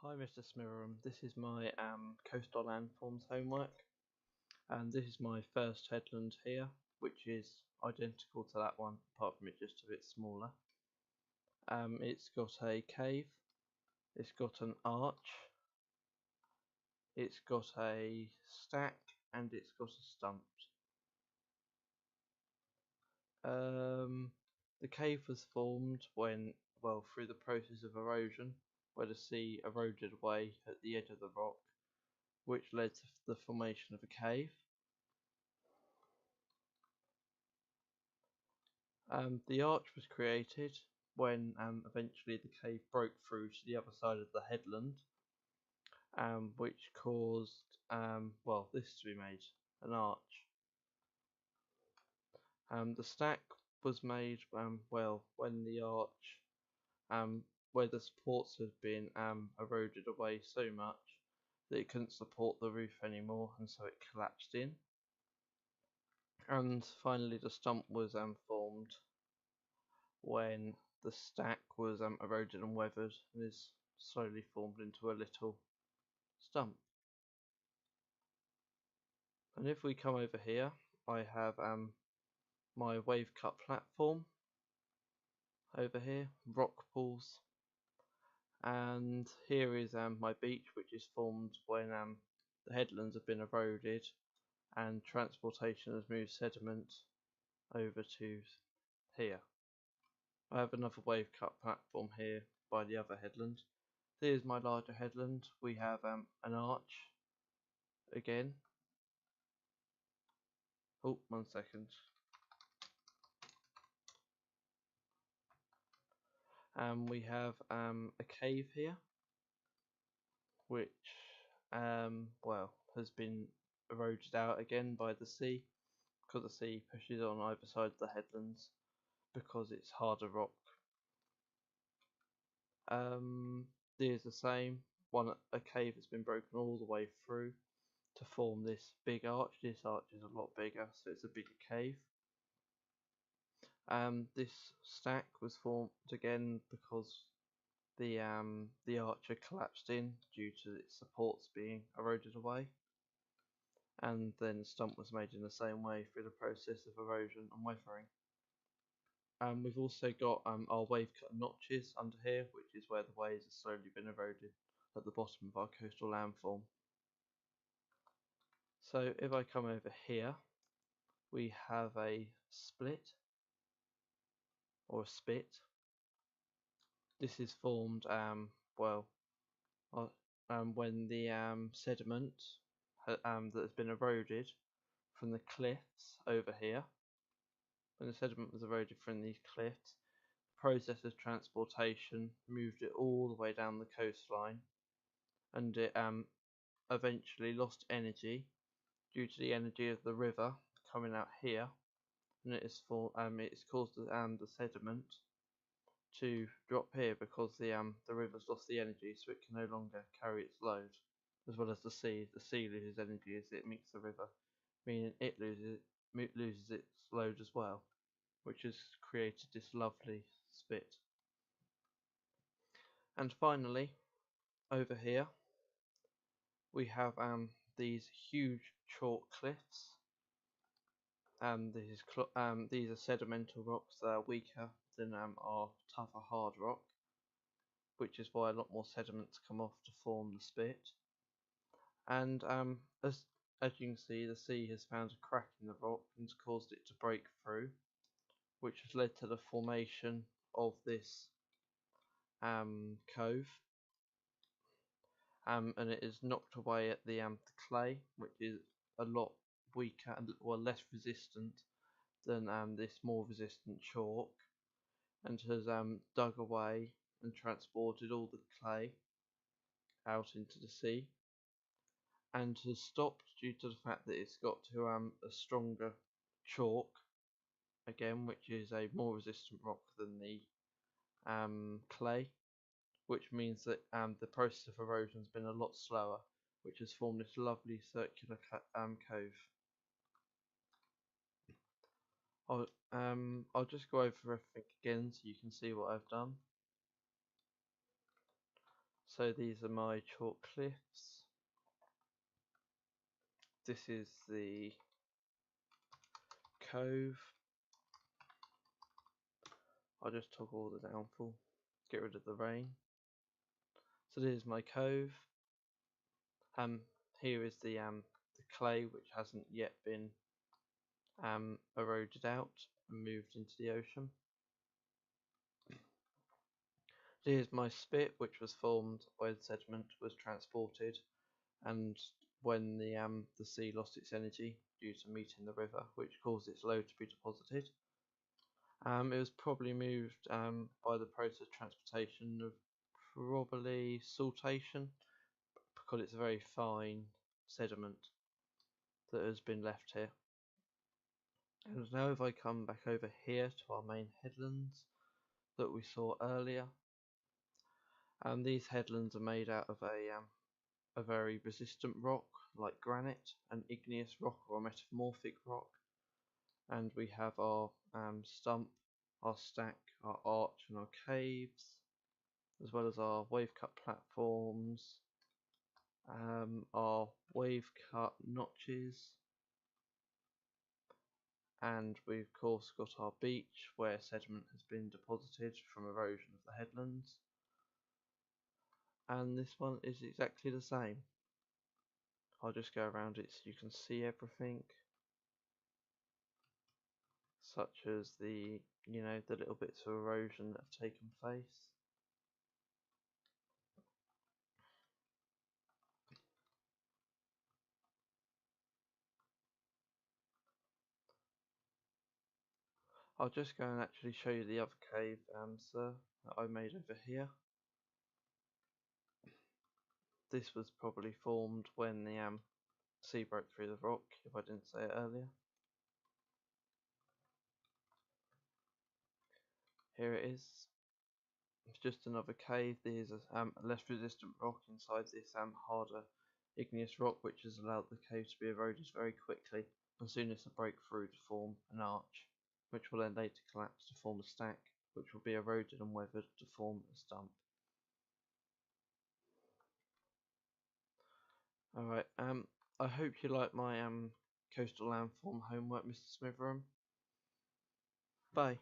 Hi Mr. Smirrum, this is my coastal landforms homework, and this is my first headland here, which is identical to that one, apart from it's just a bit smaller. It's got a cave, it's got an arch, it's got a stack, and it's got a stump. The cave was formed through the process of erosion, where the sea eroded away at the edge of the rock, which led to the formation of a cave. The arch was created when eventually the cave broke through to the other side of the headland, which caused this to be made, an arch. The stack was made when the arch, where the supports had been eroded away so much that it couldn't support the roof anymore, and so it collapsed in. And finally the stump was formed when the stack was eroded and weathered and is slowly formed into a little stump. And if we come over here, I have my wave cut platform over here, rock pools, and here is my beach, which is formed when the headlands have been eroded and transportation has moved sediment over to here. I have another wave cut platform here by the other headland. Here's my larger headland. We have an arch again. Oh, 1 second. We have a cave here, which has been eroded out again by the sea, because the sea pushes on either side of the headlands because it's harder rock. There's the same one, a cave that's been broken all the way through to form this big arch. This arch is a lot bigger, so it's a bigger cave. This stack was formed again because the arch had collapsed in due to its supports being eroded away, and then the stump was made in the same way through the process of erosion and weathering. We've also got our wave cut notches under here, which is where the waves have slowly been eroded at the bottom of our coastal landform. So if I come over here, we have a split or a spit. This is formed when the sediment that has been eroded from the cliffs over here. When the sediment was eroded from these cliffs, the process of transportation moved it all the way down the coastline, and it eventually lost energy due to the energy of the river coming out here, and it's caused the sediment to drop here because the river's lost the energy, so it can no longer carry its load, as well as the sea. The sea loses energy as it meets the river, meaning it loses its load as well, which has created this lovely spit. And finally, over here, we have these huge chalk cliffs. These are sedimental rocks that are weaker than our tougher hard rock, which is why a lot more sediments come off to form the spit. And as you can see, the sea has found a crack in the rock and has caused it to break through, which has led to the formation of this cove. And it is knocked away at the clay, which is a lot weaker and less resistant than this more resistant chalk, and has dug away and transported all the clay out into the sea, and has stopped due to the fact that it's got to a stronger chalk again, which is a more resistant rock than the clay, which means that the process of erosion has been a lot slower, which has formed this lovely circular cove. I'll just go over everything again so you can see what I've done. So these are my chalk cliffs. This is the cove. I'll just toggle the downfall, get rid of the rain. So this is my cove. Here is the clay, which hasn't yet been eroded out and moved into the ocean. Here's my spit, which was formed where the sediment was transported, and when the sea lost its energy due to meeting the river, which caused its load to be deposited. It was probably moved by the process of transportation of probably saltation, because it's a very fine sediment that has been left here. And now if I come back over here to our main headlands that we saw earlier, these headlands are made out of a very resistant rock like granite, an igneous rock or a metamorphic rock, and we have our stump, our stack, our arch and our caves, as well as our wave cut platforms, our wave cut notches, and we've of course got our beach where sediment has been deposited from erosion of the headlands, and this one is exactly the same. I'll just go around it so you can see everything, such as the the little bits of erosion that have taken place. I'll just go and actually show you the other cave, sir, that I made over here. This was probably formed when the sea broke through the rock, if I didn't say it earlier. Here it is. It's just another cave. There's a less resistant rock inside this harder igneous rock, which has allowed the cave to be eroded very quickly as soon as it broke through to form an arch, which will then later collapse to form a stack, which will be eroded and weathered to form a stump. Alright, I hope you like my coastal landform homework, Mr. Smitheram. Bye.